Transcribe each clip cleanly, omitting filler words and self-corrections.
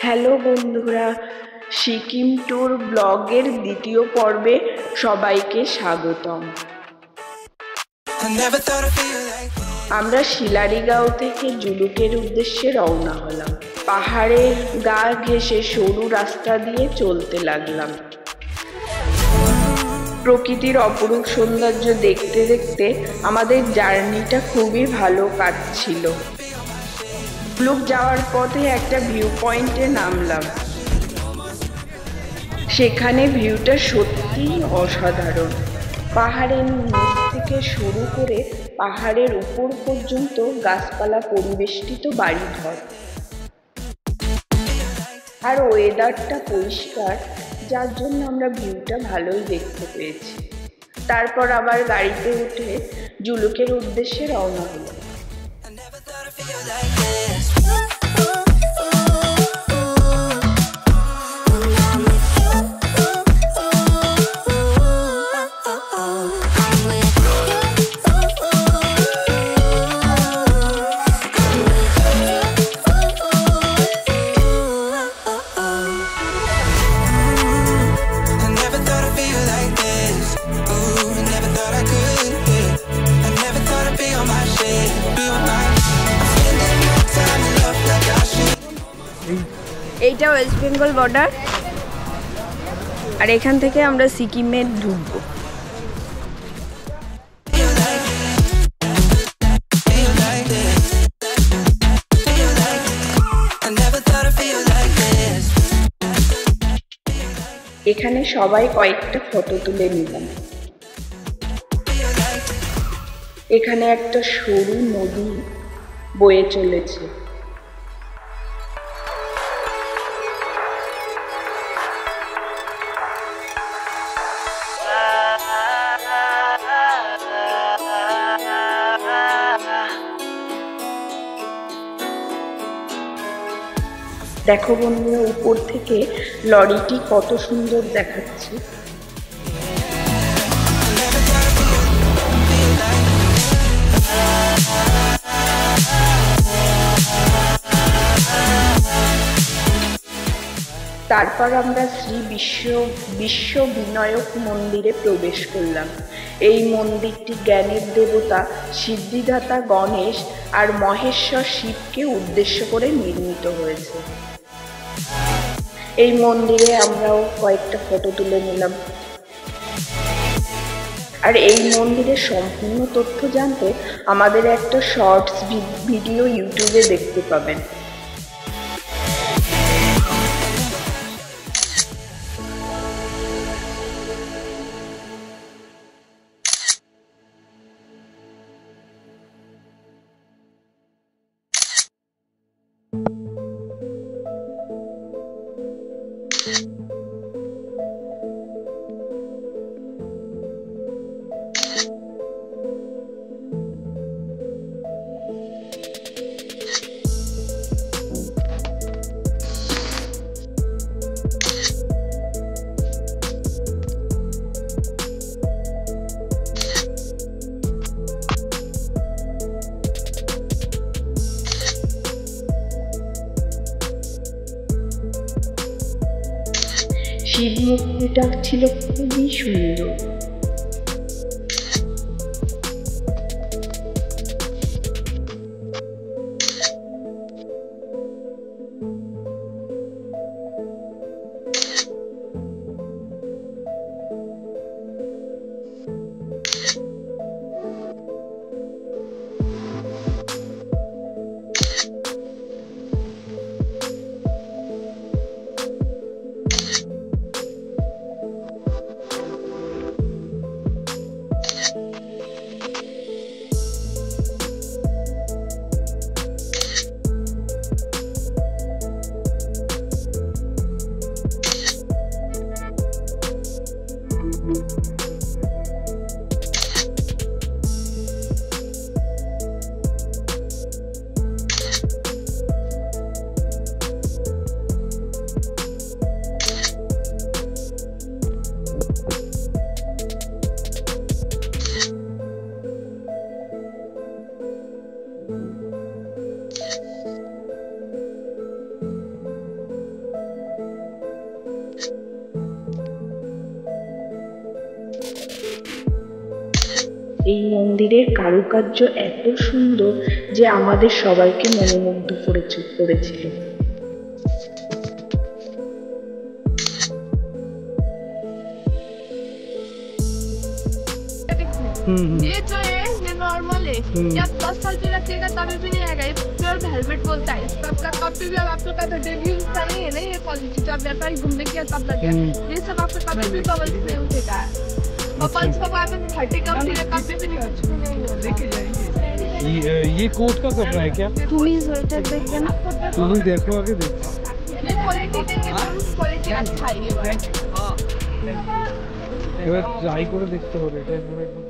Hello বন্ধুরা, Sikkim tour ব্লগের দ্বিতীয় পর্বে সবাইকে স্বাগতম। আমরা শিলারিগাঁও থেকে জুলুকের উদ্দেশ্যে রওনা হলাম। পাহাড়ের গা ঘেঁষে সরু রাস্তা দিয়ে চলতে লাগলাম। প্রকৃতির অপরূপ সৌন্দর্য দেখতে দেখতে আমাদের জার্নিটা খুবই ভালো কাটছিল। জুলুক যাওয়ার পথে একটা ভিউ পয়েন্টে নামলাম। সেখানে ভিউটা সত্যিই অসাধারণ। পাহাড়ের নিচ থেকে শুরু করে পাহাড়ের উপর পর্যন্ত গাছপালা পরিবেষ্টিত বাড়িঘর, আর ওয়েদারটা পরিষ্কার, যার জন্য আমরা ভিউটা ভালোই দেখতে পেয়েছি। তারপর আবার গাড়িতে উঠে জুলুকের উদ্দেশ্যে রওনা হলাম। এইটা ওয়েস্ট বেঙ্গল বর্ডার, আর এখান থেকে আমরা সিকিমে ঢুকবো। এখানে সবাই কয়েকটা ফটো তুলে নিলাম। এখানে একটা সরু নদী বয়ে চলেছে। দেখো বন্ধুরা, উপর থেকে লরিটি কত সুন্দর দেখাচ্ছে। তারপর আমরা শ্রী বিশ্ব বিনায়ক মন্দিরে প্রবেশ করলাম। এই মন্দিরটি জ্ঞানের দেবতা সিদ্ধিদাতা গণেশ আর মহেশ্বর শিবকে উদ্দেশ্য করে নির্মিত হয়েছে। এই মন্দিরে আমরাও কয়েকটা ফটো তুলে নিলাম। আর এই মন্দিরের সম্পূর্ণ তথ্য জানতে আমাদের একটা শর্টস ভিডিও ইউটিউবে দেখতে পাবেন। শিব মূর্তিটা ছিল খুবই সুন্দর। এই মন্দিরের কারুকার্য এত সুন্দর যে আমাদের সবাইকে মনোমুগ্ধ করেছিল। ये जो है ये नॉर्मल है, ये 10 साल भी रखिएगा तभी भी नहीं आएगा। ये प्योर वेलवेट बोलता है। इसका कभी भी आपको का तो डेली यूज का नहीं है ना, ये क्वालिटी जब व्यापारी घूमने किया तब लगे। ये सब आपको कभी भी बबल्स नहीं उठेगा। बबल्स को आप 30 कम से कभी भी नहीं लेके जाएंगे। ये कोट का कपड़ा है क्या? तुम ही स्वेटर देख के ना, तुम देखो आगे देखो। ये क्वालिटी देंगे, क्वालिटी अच्छा है ये। हां এবার ট্রাই করে দেখতে হবে এটা পুরো একদম।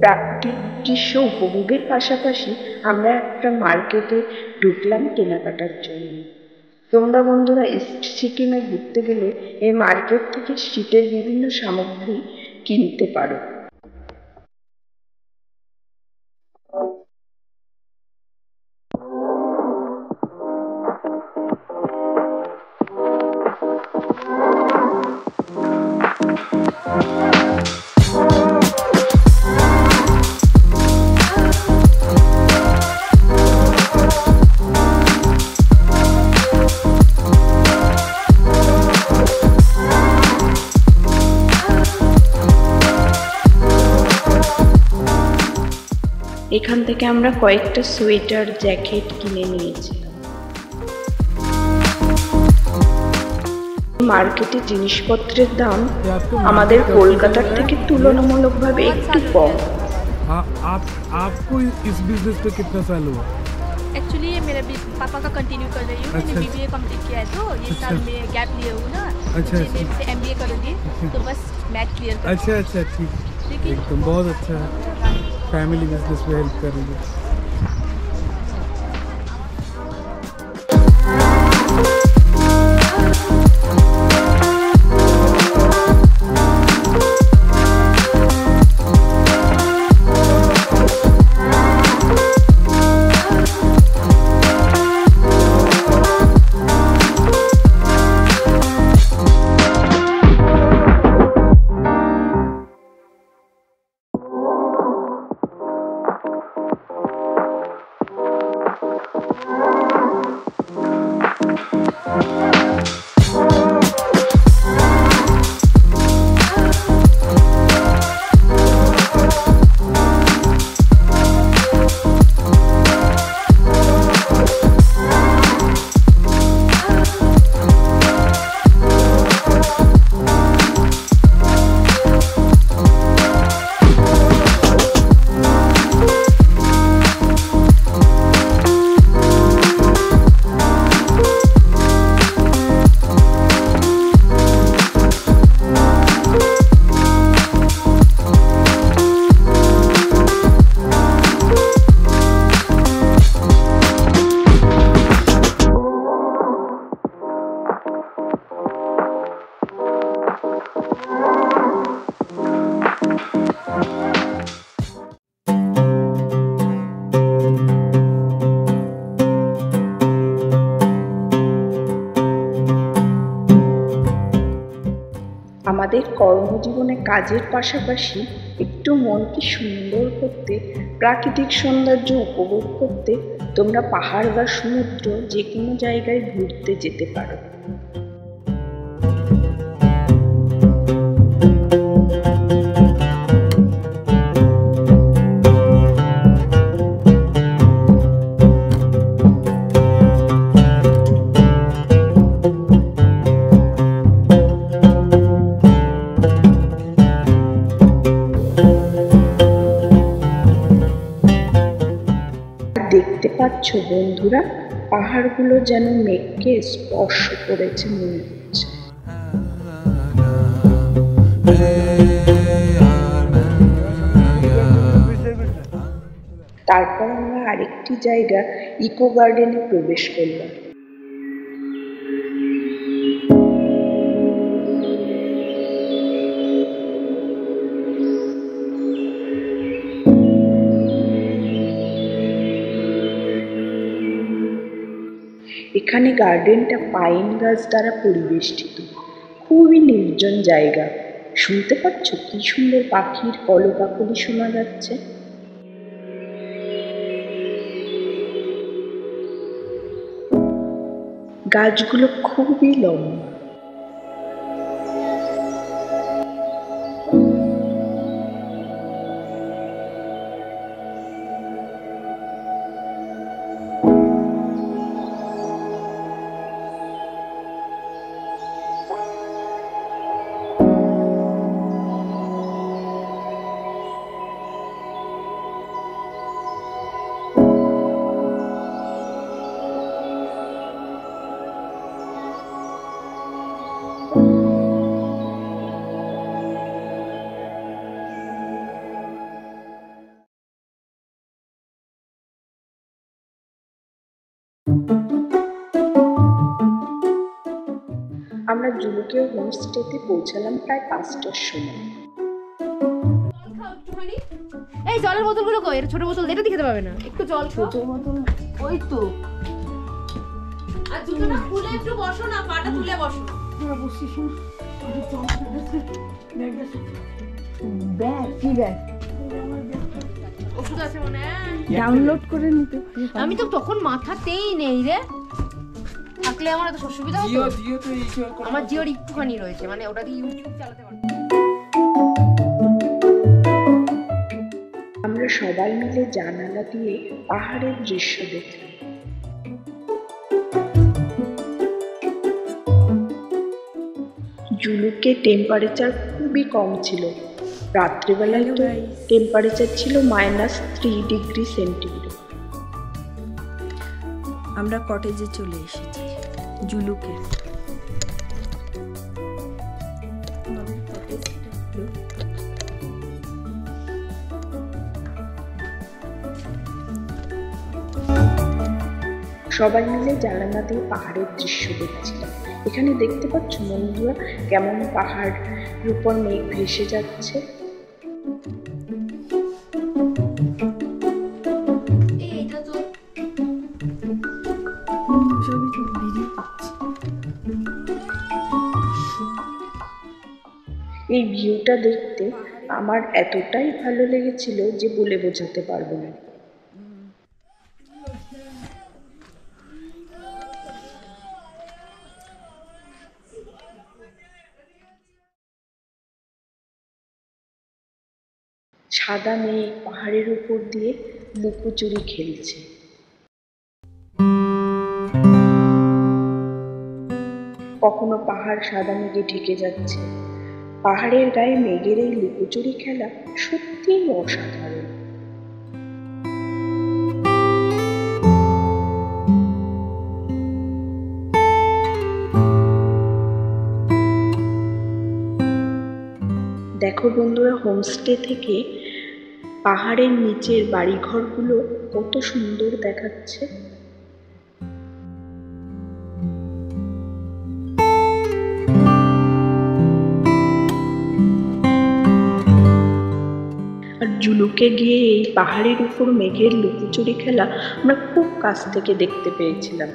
প্রাকৃতিক দৃশ্য উপভোগের পাশাপাশি আমরা একটা মার্কেটে ঢুকলাম কেনাকাটার জন্য। তোমরা বন্ধুরা ইস্ট সিকিমে ঘুরতে গেলে এই মার্কেট থেকে শীতের বিভিন্ন সামগ্রী কিনতে পারো। এখান থেকে আমরা কয়েকটা সোয়েটার জ্যাকেট কিনে নিয়েছিলাম। মার্কেটে জিনিসপত্রের দাম আমাদের কলকাতার থেকে তুলনামূলকভাবে একটু কম। आपको इस बिजनेस पे कितना साल हुआ? एक्चुअली ये मेरे पापा का कंटिन्यू कर रही हूँ। मैंने बीबीए कंप्लीट किया है तो ये साल में गैप लिए हूँ ना। अच्छा मैं एमबीए करूँगी तो बस मैथ क्लियर कर। अच्छा ठीक एकदम बहुत अच्छा है। फैमिली बिजनेस में हेल्प कर रही है। আমাদের কর্মজীবনে কাজের পাশাপাশি একটু মনকে সুন্দর করতে, প্রাকৃতিক সৌন্দর্য উপভোগ করতে তোমরা পাহাড় বা সমুদ্র যে কোনো জায়গায় ঘুরতে যেতে পারো। দেখতে পাচ্ছ বন্ধুরা, পাহাড়গুলো যেন মেঘকে স্পর্শ করেছে মনে হচ্ছে। তারপর আমরা আরেকটি জায়গা ইকো গার্ডেনে প্রবেশ করলাম। এখানে গার্ডেনটা পাইন গাছ দ্বারা পরিবেষ্টিত, খুবই নির্জন জায়গা। শুনতে পাচ্ছ কি সুন্দর পাখির কলকাকলি শোনা যাচ্ছে। গাছগুলো খুবই লম্বা। আমরা জুলুকে হোমস্টেতে পৌঁছালাম প্রায় 5টার সময়। এই জলের বোতলগুলো কই? এটা ছোট বোতল, এটা খেতে পাবে না। একটু জল, ছোট বোতল ওই তো। আর জুতোটা খুলে একটু বসো না, পাটা তুলে বসো। তোরা বসিস না। আরে জল খেতে ব্যাগ কি ব্যাগ? ওষুধ আছে মনে হয়, ডাউনলোড করে নিতে। আমি তো তখন মাথাতেই নেই রে, থাকলে আমার এত অসুবিধা হতো। জিও তো আমার জিওর একটুখানি রয়েছে, মানে ওটা দিয়ে ইউটিউব চালাতে পারবো। আমরা সবাই মিলে জানালা দিয়ে পাহাড়ের দৃশ্য দেখলাম। জুলুকে টেম্পারেচার খুবই কম ছিল। রাত্রিবেলায় তো টেম্পারেচার ছিল -3 ডিগ্রি সেন্টিগ্রেড। আমরা কটেজে চলে এসেছি জুলুকে। সবাই মিলে জানালা দিয়ে পাহাড়ের দৃশ্য দেখছিলাম। এখানে দেখতে পাচ্ছ বন্ধুরা কেমন পাহাড়ের উপর মেঘ ভেসে যাচ্ছে। এই ভিউটা দেখতে আমার এতটাই ভালো লেগেছিল যে বলে বোঝাতে পারবো না। সাদা মেয়ে পাহাড়ের উপর দিয়ে লুকোচুরি খেলছে। কখনো পাহাড় সাদা মেঘে ঢেকে যাচ্ছে। পাহাড়ের গায়ে মেঘের এই লুকোচুরি খেলা সত্যিই অসাধারণ। দেখো বন্ধুরা, হোমস্টে থেকে পাহাড়ের নিচের বাড়িঘরগুলো কত সুন্দর দেখাচ্ছে। আর জুলুকে গিয়ে এই পাহাড়ের উপর মেঘের লুকোচুরি খেলা আমরা খুব কাছ থেকে দেখতে পেয়েছিলাম।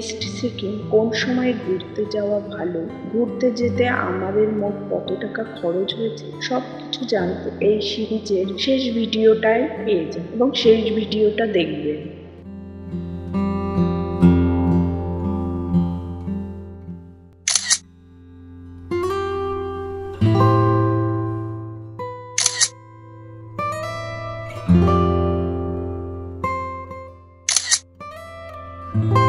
ইস্ট সিকিম কোন সময় ঘুরতে যাওয়া ভালো, ঘুরতে যেতে আমাদের মোট কত টাকা খরচ হয়েছে, সব কিছু জানতে এই সিরিজের শেষ ভিডিওটাই পেয়ে যান এবং শেষ ভিডিওটা দেখবেন। है।